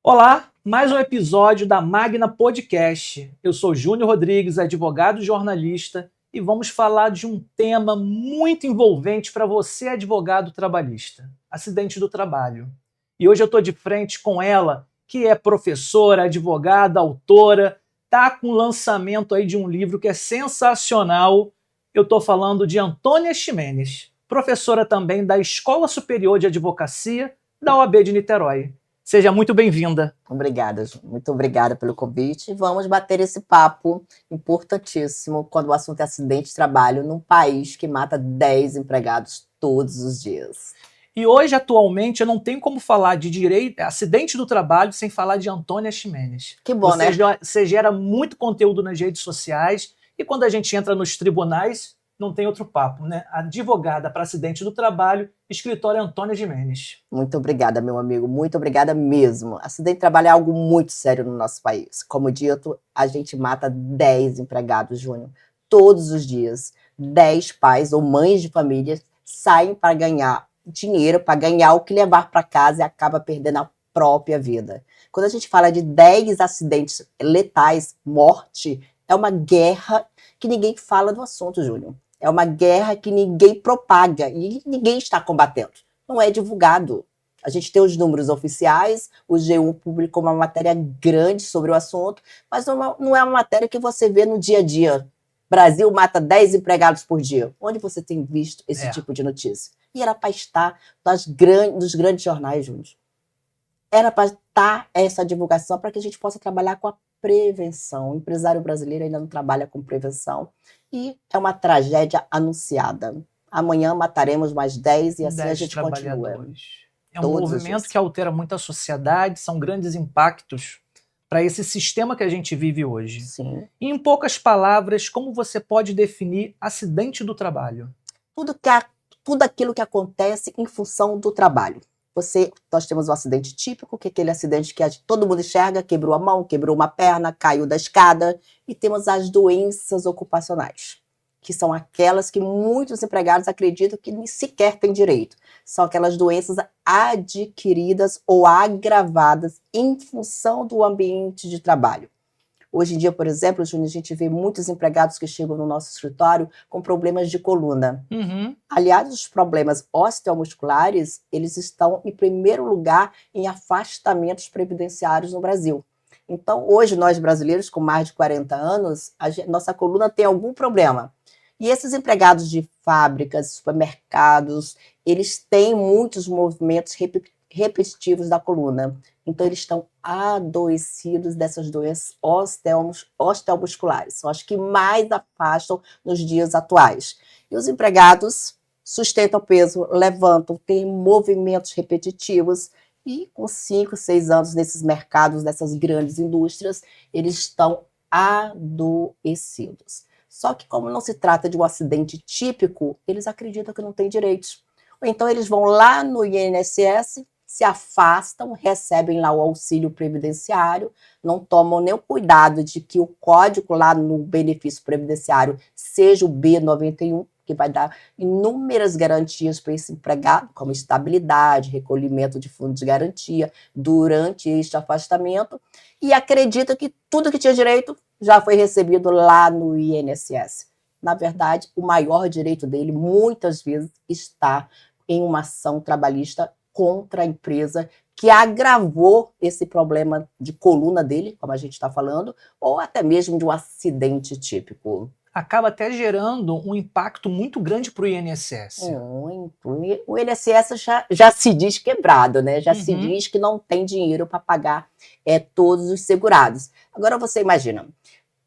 Olá, mais um episódio da Magna Podcast. Eu sou Júnior Rodrigues, advogado e jornalista, e vamos falar de um tema muito envolvente para você, advogado trabalhista: acidente do trabalho. E hoje eu estou de frente com ela, que é professora, advogada, autora, está com o lançamento aí de um livro que é sensacional. Eu estou falando de Antônia Ximenes, professora também da Escola Superior de Advocacia da OAB de Niterói. Seja muito bem-vinda. Obrigada, Ju. Muito obrigada pelo convite. Vamos bater esse papo importantíssimo quando o assunto é acidente de trabalho num país que mata 10 empregados todos os dias. E hoje, atualmente, eu não tenho como falar de direito, acidente do trabalho sem falar de Antônia Ximenes. Que bom, né? Você gera muito conteúdo nas redes sociais e quando a gente entra nos tribunais, não tem outro papo, né? Advogada para acidente do trabalho, escritório Antônia Ximenes. Muito obrigada, meu amigo. Muito obrigada mesmo. Acidente de trabalho é algo muito sério no nosso país. Como dito, a gente mata 10 empregados, Júnior, todos os dias. 10 pais ou mães de família saem para ganhar dinheiro, para ganhar o que levar para casa e acaba perdendo a própria vida. Quando a gente fala de 10 acidentes letais, morte, é uma guerra que ninguém fala do assunto, Júnior. É uma guerra que ninguém propaga e ninguém está combatendo. Não é divulgado. A gente tem os números oficiais, o G1 publicou uma matéria grande sobre o assunto, mas não é uma matéria que você vê no dia a dia. Brasil mata 10 empregados por dia. Onde você tem visto esse tipo de notícia? E era para estar nos grandes jornais, juntos. Era para estar essa divulgação para que a gente possa trabalhar com a prevenção. O empresário brasileiro ainda não trabalha com prevenção. E é uma tragédia anunciada. Amanhã mataremos mais 10 e assim a gente continua. É um movimento que altera muito a sociedade, são grandes impactos para esse sistema que a gente vive hoje. Sim. E em poucas palavras, como você pode definir acidente do trabalho? Tudo aquilo que acontece em função do trabalho. Nós temos um acidente típico, que é aquele acidente que todo mundo enxerga, quebrou a mão, quebrou uma perna, caiu da escada, e temos as doenças ocupacionais, que são aquelas que muitos empregados acreditam que nem sequer têm direito. São aquelas doenças adquiridas ou agravadas em função do ambiente de trabalho. Hoje em dia, por exemplo, Júnior, a gente vê muitos empregados que chegam no nosso escritório com problemas de coluna. Uhum. Aliás, os problemas osteomusculares, eles estão em primeiro lugar em afastamentos previdenciários no Brasil. Então, hoje, nós brasileiros com mais de 40 anos, nossa coluna tem algum problema. E esses empregados de fábricas, supermercados, eles têm muitos movimentos repetitivos da coluna. Então, eles estão adoecidos dessas doenças osteomusculares. São as que mais afastam nos dias atuais. E os empregados sustentam peso, levantam, têm movimentos repetitivos e com 5, 6 anos nesses mercados, nessas grandes indústrias, eles estão adoecidos. Só que como não se trata de um acidente típico, eles acreditam que não têm direitos. Ou então eles vão lá no INSS, se afastam, recebem lá o auxílio previdenciário, não tomam nem o cuidado de que o código lá no benefício previdenciário seja o B91, que vai dar inúmeras garantias para esse empregado, como estabilidade, recolhimento de fundo de garantia durante este afastamento, e acredita que tudo que tinha direito já foi recebido lá no INSS. Na verdade, o maior direito dele, muitas vezes, está em uma ação trabalhista contra a empresa que agravou esse problema de coluna dele, como a gente está falando, ou até mesmo de um acidente típico. Acaba até gerando um impacto muito grande para o INSS. Muito. O INSS já se diz quebrado, né? Já se diz que não tem dinheiro para pagar todos os segurados. Agora você imagina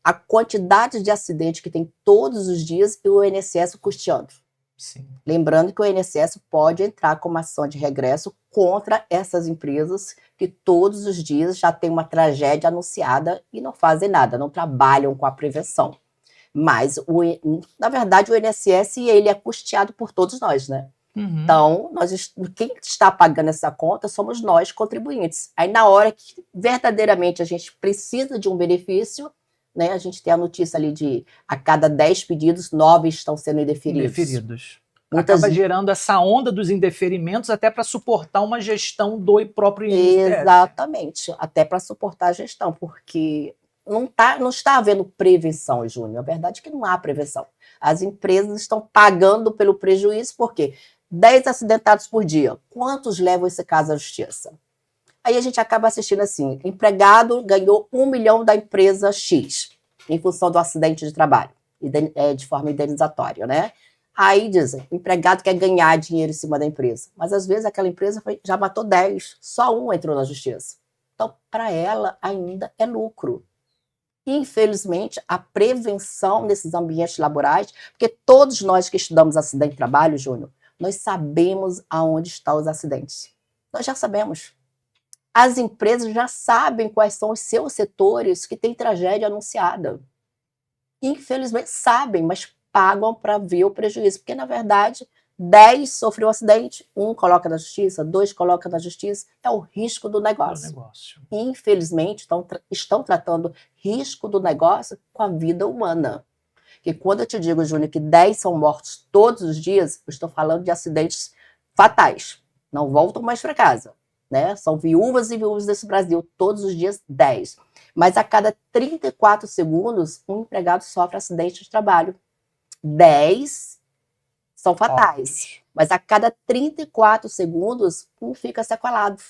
a quantidade de acidentes que tem todos os dias e o INSS custeando. Sim. Lembrando que o INSS pode entrar com uma ação de regresso contra essas empresas que todos os dias já tem uma tragédia anunciada e não fazem nada, não trabalham com a prevenção. Mas, na verdade, o INSS ele é custeado por todos nós, né? Uhum. Então, quem está pagando essa conta somos nós, contribuintes. Aí, na hora que verdadeiramente a gente precisa de um benefício, né, a gente tem a notícia ali de a cada 10 pedidos, 9 estão sendo indeferidos. acaba gerando essa onda dos indeferimentos até para suportar uma gestão do próprio INSS. Exatamente, até para suportar a gestão, porque não está havendo prevenção, Júnior. A verdade é que não há prevenção. As empresas estão pagando pelo prejuízo, porque 10 acidentados por dia, quantos levam esse caso à justiça? Aí a gente acaba assistindo assim, empregado ganhou 1 milhão da empresa X, em função do acidente de trabalho, de forma indenizatória, né? Aí dizem, o empregado quer ganhar dinheiro em cima da empresa, mas às vezes aquela empresa já matou 10, só um entrou na justiça. Então, para ela, ainda é lucro. Infelizmente, a prevenção nesses ambientes laborais, porque todos nós que estudamos acidente de trabalho, Júnior, nós sabemos aonde estão os acidentes. Nós já sabemos. As empresas já sabem quais são os seus setores que têm tragédia anunciada. Infelizmente, sabem, mas pagam para ver o prejuízo, porque, na verdade, 10 sofreu um acidente, 1 coloca na justiça, 2 coloca na justiça, é o risco do negócio. Infelizmente, estão tratando risco do negócio com a vida humana. Porque quando eu te digo, Júnior, que 10 são mortos todos os dias, eu estou falando de acidentes fatais, não voltam mais para casa. Né? São viúvas e viúvas desse Brasil, todos os dias 10. Mas a cada 34 segundos, um empregado sofre acidente de trabalho. 10 são fatais, mas a cada 34 segundos, um fica sequelado.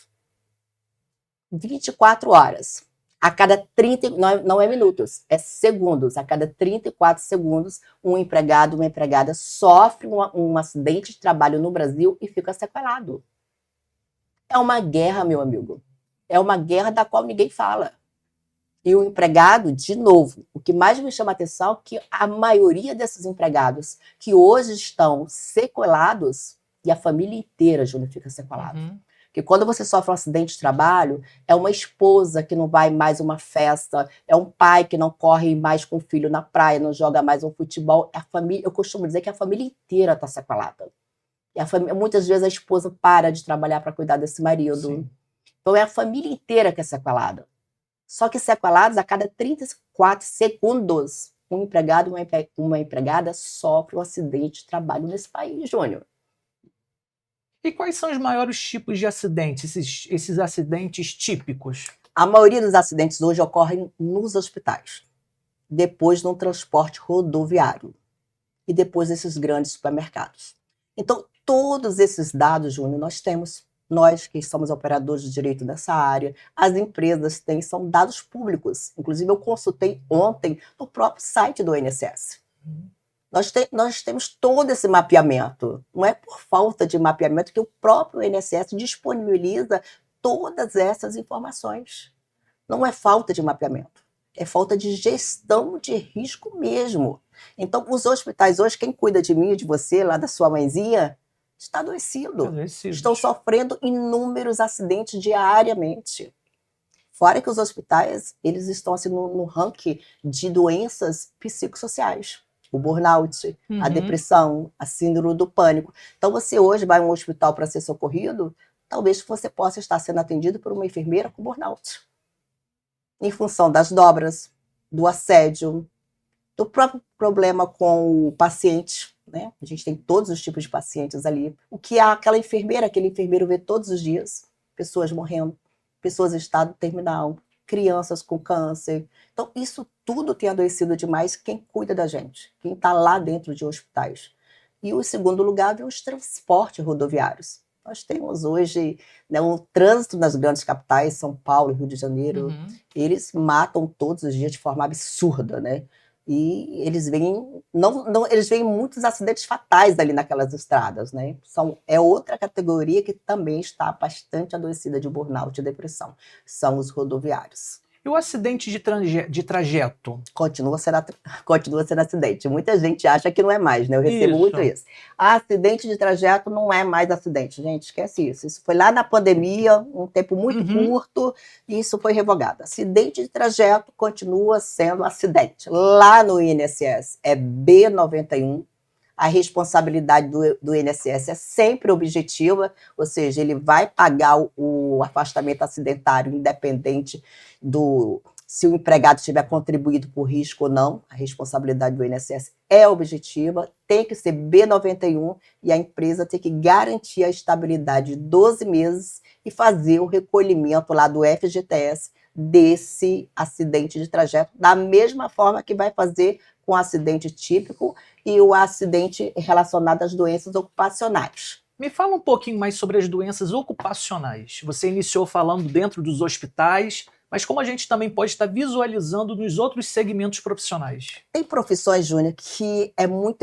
24 horas. A cada 30, não é minutos, é segundos. A cada 34 segundos, um empregado, uma empregada sofre um acidente de trabalho no Brasil e fica sequelado. É uma guerra, meu amigo. É uma guerra da qual ninguém fala. E o empregado, de novo, o que mais me chama a atenção é que a maioria desses empregados que hoje estão sequelados, e a família inteira, Júnior, fica sequelada. Porque quando você sofre um acidente de trabalho, é uma esposa que não vai mais a uma festa, é um pai que não corre mais com o filho na praia, não joga mais um futebol. A família, eu costumo dizer que a família inteira está sequelada. E muitas vezes a esposa para de trabalhar para cuidar desse marido. Sim. Então é a família inteira que é sequelada. Só que sequelados, a cada 34 segundos, um empregado e uma empregada sofre um acidente de trabalho nesse país, Júnior. E quais são os maiores tipos de acidentes, esses acidentes típicos? A maioria dos acidentes hoje ocorrem nos hospitais, depois no transporte rodoviário e depois nesses grandes supermercados. Então, todos esses dados, Júnior, nós temos. Nós que somos operadores de direito nessa área, as empresas têm, são dados públicos. Inclusive, eu consultei ontem no próprio site do INSS. Nós temos todo esse mapeamento. Não é por falta de mapeamento que o próprio INSS disponibiliza todas essas informações. Não é falta de mapeamento. É falta de gestão de risco mesmo. Então, os hospitais hoje, quem cuida de mim e de você, lá da sua mãezinha, está adoecido. Estão sofrendo inúmeros acidentes diariamente. Fora que os hospitais, eles estão assim, no ranking de doenças psicossociais. O burnout, a depressão, a síndrome do pânico. Então, você hoje vai a um hospital para ser socorrido, talvez você possa estar sendo atendido por uma enfermeira com burnout. Em função das dobras, do assédio, do próprio problema com o paciente, né? A gente tem todos os tipos de pacientes ali. O que aquele enfermeiro vê todos os dias, pessoas morrendo, pessoas em estado terminal, crianças com câncer. Então, isso tudo tem adoecido demais quem cuida da gente, quem está lá dentro de hospitais. E o segundo lugar vem os transportes rodoviários. Nós temos hoje, né, um trânsito nas grandes capitais, São Paulo, Rio de Janeiro, eles matam todos os dias de forma absurda, né? E eles veem, eles veem muitos acidentes fatais ali naquelas estradas, né? É outra categoria que também está bastante adoecida de burnout e depressão, são os rodoviários. E o acidente de trajeto? Continua sendo acidente. Muita gente acha que não é mais, né? Eu recebo muito isso. Acidente de trajeto não é mais acidente, gente, esquece isso. Isso foi lá na pandemia, um tempo muito curto, e isso foi revogado. Acidente de trajeto continua sendo acidente. Lá no INSS é B91, a responsabilidade do INSS é sempre objetiva, ou seja, ele vai pagar o afastamento acidentário independente se o empregado tiver contribuído por risco ou não, a responsabilidade do INSS é objetiva, tem que ser B91 e a empresa tem que garantir a estabilidade de 12 meses e fazer o recolhimento lá do FGTS desse acidente de trajeto, da mesma forma que vai fazer com o acidente típico e o acidente relacionado às doenças ocupacionais. Me fala um pouquinho mais sobre as doenças ocupacionais. Você iniciou falando dentro dos hospitais, mas como a gente também pode estar visualizando nos outros segmentos profissionais? Tem profissões, Júnior, que é muito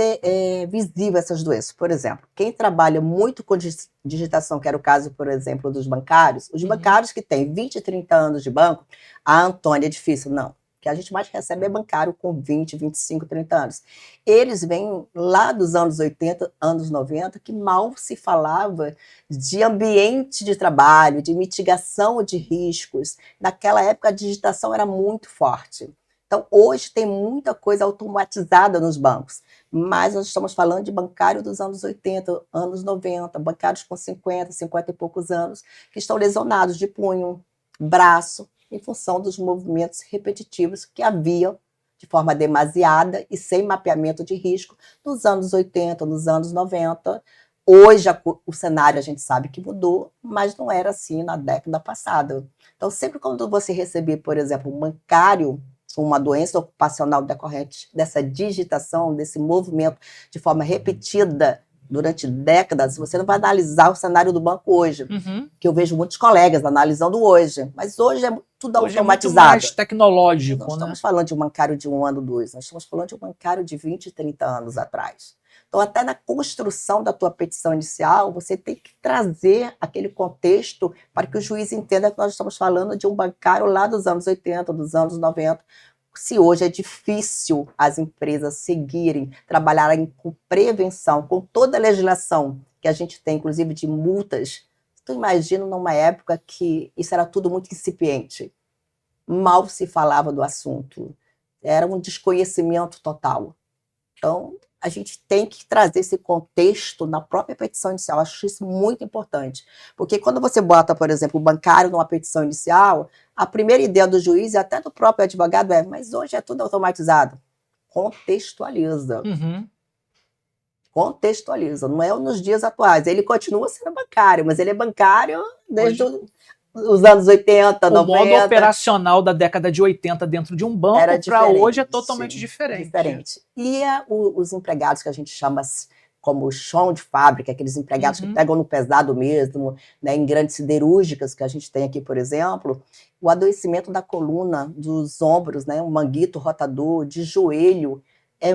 visível essas doenças. Por exemplo, quem trabalha muito com digitação, que era o caso, por exemplo, dos bancários, os bancários que têm 20, 30 anos de banco, a Antônia é difícil, não. O que a gente mais recebe é bancário com 20, 25, 30 anos. Eles vêm lá dos anos 80, anos 90, que mal se falava de ambiente de trabalho, de mitigação de riscos. Naquela época, a digitação era muito forte. Então, hoje tem muita coisa automatizada nos bancos, mas nós estamos falando de bancário dos anos 80, anos 90, bancários com 50, 50 e poucos anos, que estão lesionados de punho, braço, em função dos movimentos repetitivos que havia de forma demasiada e sem mapeamento de risco nos anos 80, nos anos 90. Hoje o cenário a gente sabe que mudou, mas não era assim na década passada. Então, sempre quando você receber, por exemplo, um bancário, uma doença ocupacional decorrente dessa digitação, desse movimento de forma repetida durante décadas, você não vai analisar o cenário do banco hoje, que eu vejo muitos colegas analisando hoje, mas hoje é tudo Hoje automatizado. É muito mais tecnológico, Nós estamos né? falando de um bancário de 1 ano, 2, nós estamos falando de um bancário de 20, 30 anos atrás. Então, até na construção da tua petição inicial, você tem que trazer aquele contexto para que o juiz entenda que nós estamos falando de um bancário lá dos anos 80, dos anos 90. Se hoje é difícil as empresas seguirem, trabalharem com prevenção, com toda a legislação que a gente tem, inclusive de multas, tu imagina numa época que isso era tudo muito incipiente. Mal se falava do assunto. Era um desconhecimento total. Então, a gente tem que trazer esse contexto na própria petição inicial. Eu acho isso muito importante. Porque quando você bota, por exemplo, o bancário numa petição inicial, a primeira ideia do juiz e até do próprio advogado é: mas hoje é tudo automatizado. Contextualiza. Contextualiza. Não é nos dias atuais. Ele continua sendo bancário, mas ele é bancário desde os anos 80, 90. O modo operacional da década de 80 dentro de um banco para hoje é totalmente diferente. E os empregados que a gente chama como chão de fábrica, aqueles empregados que pegam no pesado mesmo, né, em grandes siderúrgicas que a gente tem aqui, por exemplo, o adoecimento da coluna, dos ombros, né, um manguito rotador, de joelho, é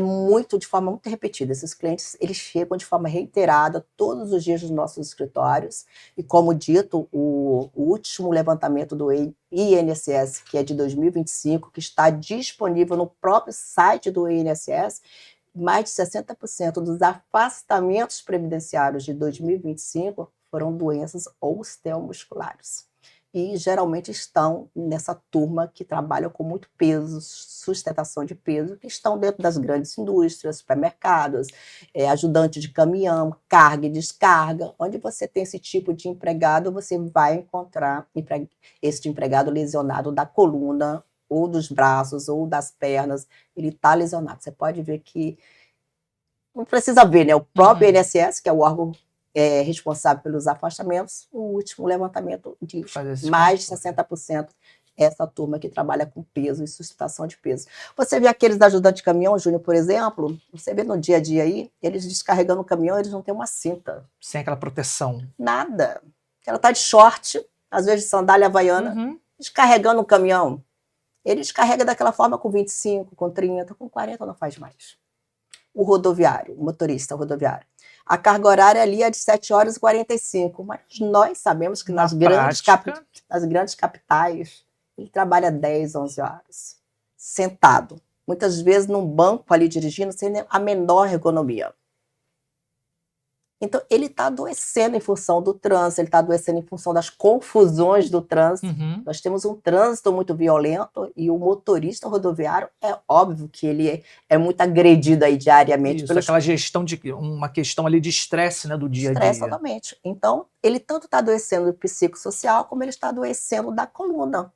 de forma muito repetida. Esses clientes, eles chegam de forma reiterada todos os dias nos nossos escritórios e, como dito, o último levantamento do INSS, que é de 2025, que está disponível no próprio site do INSS, mais de 60% dos afastamentos previdenciários de 2025 foram doenças osteomusculares. E geralmente estão nessa turma que trabalha com muito peso, sustentação de peso, que estão dentro das grandes indústrias, supermercados, ajudante de caminhão, carga e descarga. Onde você tem esse tipo de empregado, você vai encontrar esse empregado lesionado da coluna, ou dos braços, ou das pernas. Ele está lesionado. Você pode ver que não precisa ver, né? O próprio INSS, que é o órgão responsável pelos afastamentos, o último levantamento diz mais de 60% essa turma que trabalha com peso e sustentação de peso. Você vê aqueles ajudantes de caminhão, Júnior, por exemplo, você vê no dia a dia aí, eles descarregando o caminhão, eles não têm uma cinta. Sem aquela proteção. Nada. Ela tá de short, às vezes de sandália havaiana, descarregando o caminhão. Ele descarrega daquela forma com 25, com 30, com 40 não faz mais. O rodoviário, o motorista rodoviário. A carga horária ali é de 7 horas e 45, mas nós sabemos que nas grandes capitais ele trabalha 10, 11 horas, sentado. Muitas vezes num banco ali dirigindo, sem a menor ergonomia. Então, ele está adoecendo em função do trânsito, ele está adoecendo em função das confusões do trânsito. Nós temos um trânsito muito violento e o motorista rodoviário, é óbvio que ele é muito agredido aí diariamente. Isso, aquela gestão uma questão ali de estresse, né, do dia a dia. Estresse, totalmente. Então, ele tanto está adoecendo do psicossocial, como ele está adoecendo da coluna.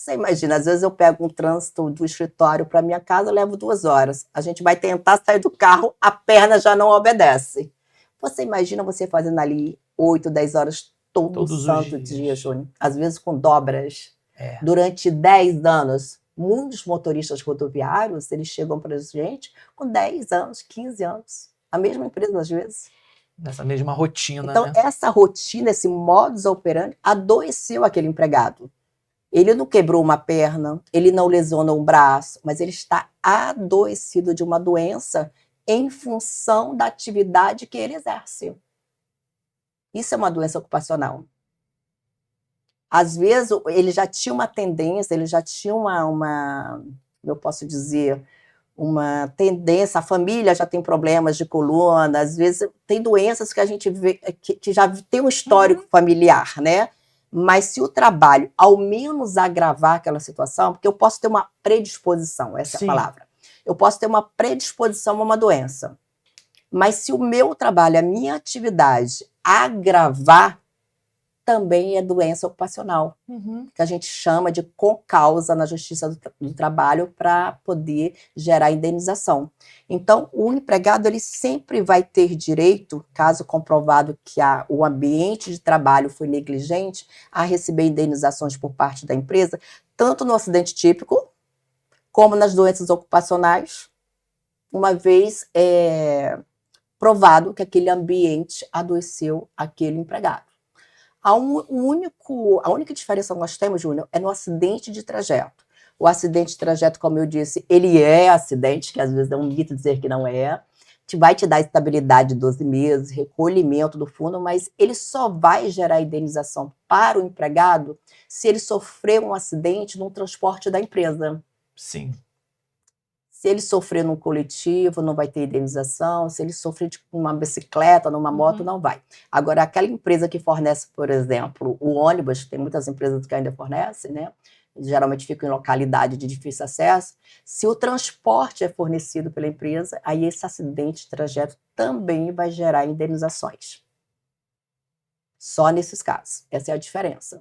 Você imagina, às vezes eu pego um trânsito do escritório para minha casa, eu levo 2 horas. A gente vai tentar sair do carro, a perna já não obedece. Você imagina você fazendo ali 8, 10 horas todo Todos os santo dia, dias. Júnior. Às vezes com dobras. É. Durante 10 anos. Muitos motoristas rodoviários, eles chegam para a gente com 10 anos, 15 anos. A mesma empresa, às vezes. Nessa mesma rotina, Então, né? essa rotina, esse modus operandi, adoeceu aquele empregado. Ele não quebrou uma perna, ele não lesionou um braço, mas ele está adoecido de uma doença em função da atividade que ele exerce. Isso é uma doença ocupacional. Às vezes, ele já tinha uma tendência, ele já tinha eu posso dizer, uma tendência, a família já tem problemas de coluna, às vezes tem doenças que a gente vê, que já tem um histórico familiar, né? Mas se o trabalho, ao menos agravar aquela situação, porque eu posso ter uma predisposição, essa é a palavra, eu posso ter uma predisposição a uma doença, mas se o meu trabalho, a minha atividade agravar, também é doença ocupacional, que a gente chama de concausa na Justiça do Trabalho para poder gerar indenização. Então, o empregado ele sempre vai ter direito, caso comprovado que o ambiente de trabalho foi negligente, a receber indenizações por parte da empresa, tanto no acidente típico, como nas doenças ocupacionais, uma vez provado que aquele ambiente adoeceu aquele empregado. A única diferença que nós temos, Júnior, é no acidente de trajeto. O acidente de trajeto, como eu disse, ele é acidente, que às vezes é um mito dizer que não é, vai te dar estabilidade de 12 meses, recolhimento do fundo, mas ele só vai gerar indenização para o empregado se ele sofrer um acidente no transporte da empresa. Sim. Se ele sofrer num coletivo, não vai ter indenização. Se ele sofrer de uma bicicleta, numa moto, não vai. Agora, aquela empresa que fornece, por exemplo, o ônibus, tem muitas empresas que ainda fornecem, né? Geralmente ficam em localidade de difícil acesso. Se o transporte é fornecido pela empresa, aí esse acidente de trajeto também vai gerar indenizações. Só nesses casos. Essa é a diferença.